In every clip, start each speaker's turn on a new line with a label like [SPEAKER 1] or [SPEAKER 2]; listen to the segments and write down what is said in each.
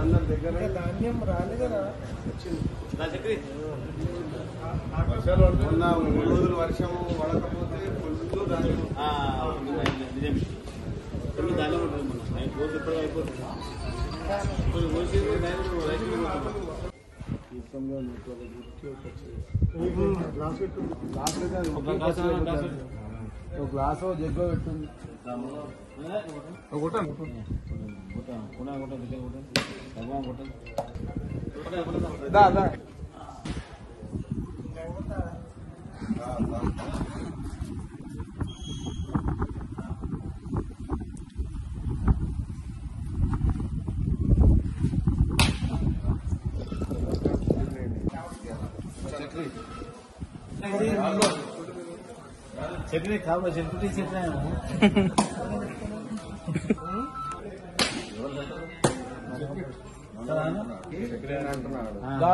[SPEAKER 1] అందరి దగ్గర
[SPEAKER 2] ధాన్యం రాలేదా
[SPEAKER 1] మొన్న 3 రోజులు వర్షం పడకపోతే ఫుల్ ధాన్యం ధాన్యం ఉంటుంది. మన రోజు ఎప్పుడు అయిపోతుంది. గ్లాస్ జగ్గ పెట్టింది. చట్నీ కావాలి చట్నీ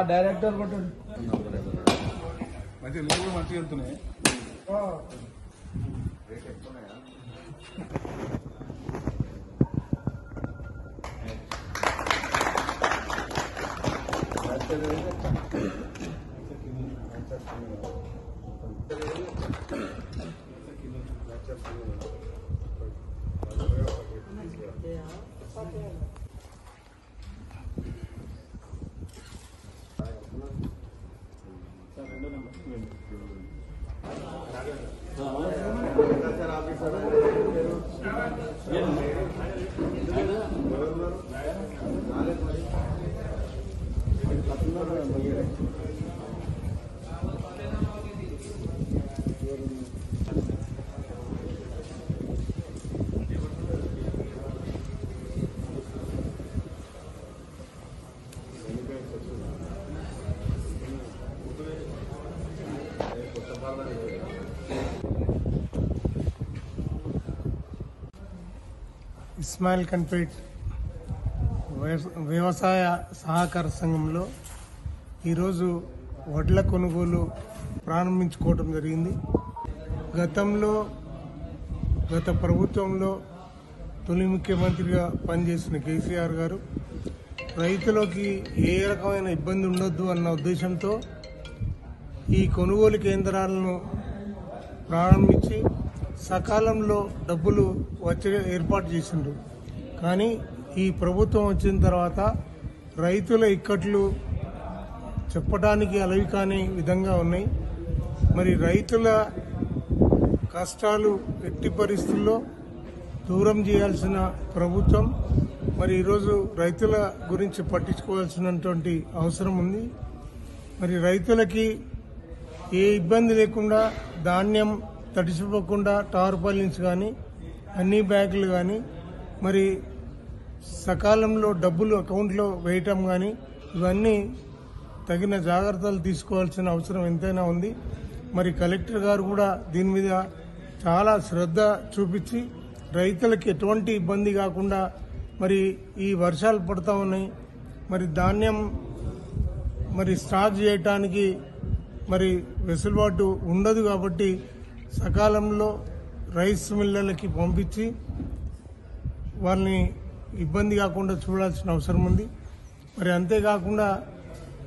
[SPEAKER 1] డైరెక్టర్ కొట్టండి. మంచిగా నీళ్ళు మంచిగా వెళ్తున్నాయి.
[SPEAKER 2] ఇస్మాయిల్ ఖాన్పేట్ వ్యవసాయ సహకార సంఘంలో ఈరోజు వడ్ల కొనుగోలు ప్రారంభించుకోవడం జరిగింది. గత ప్రభుత్వంలో తొలి ముఖ్యమంత్రిగా పనిచేసిన కేసీఆర్ గారు రైతులకి ఏ రకమైన ఇబ్బంది ఉండొద్దు అన్న ఉద్దేశంతో ఈ కొనుగోలు కేంద్రాలను ప్రారంభించి సకాలంలో డబ్బులు వచ్చే ఏర్పాటు చేసిండ్రు. కానీ ఈ ప్రభుత్వం వచ్చిన తర్వాత రైతుల ఇక్కట్లు చెప్పడానికి అలవి కాని విధంగా ఉన్నాయి. మరి రైతుల కష్టాలు ఎట్టి పరిస్థితుల్లో దూరం చేయాల్సిన ప్రభుత్వం మరి ఈరోజు రైతుల గురించి పట్టించుకోవాల్సినటువంటి అవసరం ఉంది. మరి రైతులకి ఏ ఇబ్బంది లేకుండా ధాన్యం తడిసిపోకుండా టార్పాలిన్స్ కానీ అన్ని బ్యాగులు కానీ మరి సకాలంలో డబ్బులు అకౌంట్లో వేయటం కానీ ఇవన్నీ తగిన జాగ్రత్తలు తీసుకోవాల్సిన అవసరం ఎంతైనా ఉంది. మరి కలెక్టర్ గారు కూడా దీని మీద చాలా శ్రద్ధ చూపించి రైతులకు ఎటువంటి ఇబ్బంది కాకుండా మరి ఈ వర్షాలు పడతా ఉన్నాయి. మరి ధాన్యం మరి స్టాక్ చేయటానికి మరి వెసులుబాటు ఉండదు కాబట్టి సకాలంలో రైస్ మిల్లర్లకి పంపించి వాళ్ళని ఇబ్బంది కాకుండా చూడాల్సిన అవసరం ఉంది. మరి అంతేకాకుండా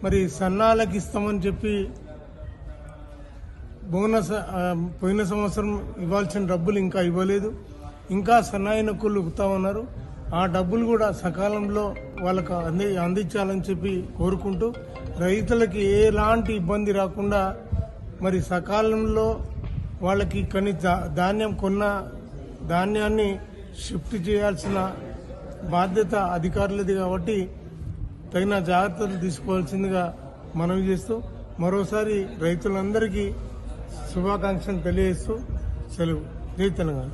[SPEAKER 2] మరి సన్నాలకు ఇస్తామని చెప్పి బోనస్ పోయిన సంవత్సరం ఇవ్వాల్సిన డబ్బులు ఇంకా ఇవ్వలేదు. ఇంకా సన్నాయి నొక్కులు ఉక్కుతామన్నారు. ఆ డబ్బులు కూడా సకాలంలో వాళ్ళకు అందించాలని చెప్పి కోరుకుంటూ రైతులకి ఎలాంటి ఇబ్బంది రాకుండా మరి సకాలంలో వాళ్ళకి ధాన్యం కొన్న ధాన్యాన్ని షిఫ్ట్ చేయాల్సిన బాధ్యత అధికారులది కాబట్టి తగిన జాగ్రత్తలు తీసుకోవాల్సిందిగా మనవి చేస్తూ మరోసారి రైతులందరికీ శుభాకాంక్షలు తెలియజేస్తూ సెలవు. జై తెలంగాణ.